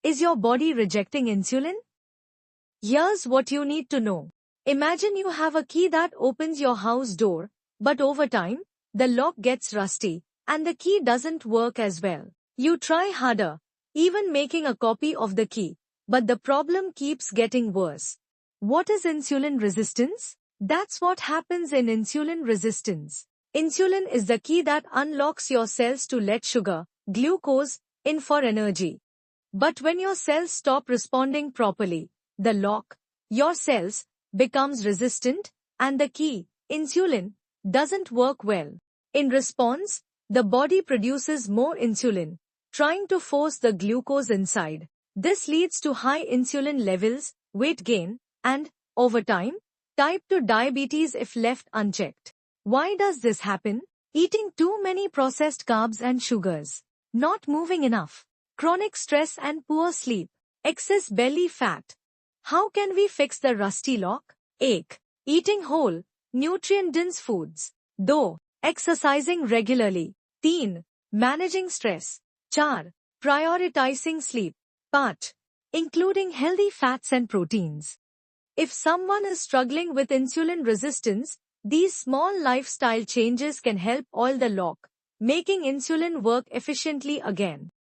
Is your body rejecting insulin? Here's what you need to know. Imagine you have a key that opens your house door, but over time, the lock gets rusty, and the key doesn't work as well. You try harder, even making a copy of the key, but the problem keeps getting worse. What is insulin resistance? That's what happens in insulin resistance. Insulin is the key that unlocks your cells to let sugar, glucose, in for energy. But when your cells stop responding properly, the lock, your cells, becomes resistant, and the key, insulin, doesn't work well. In response, the body produces more insulin, trying to force the glucose inside. This leads to high insulin levels, weight gain, and, over time, type 2 diabetes if left unchecked. Why does this happen? Eating too many processed carbs and sugars, not moving enough, chronic stress and poor sleep, excess belly fat. How can we fix the rusty lock? Eating whole, nutrient-dense foods. 2. Exercising regularly. 3. Managing stress. 4. Prioritizing sleep. 5. Including healthy fats and proteins. If someone is struggling with insulin resistance, these small lifestyle changes can help oil the lock, making insulin work efficiently again.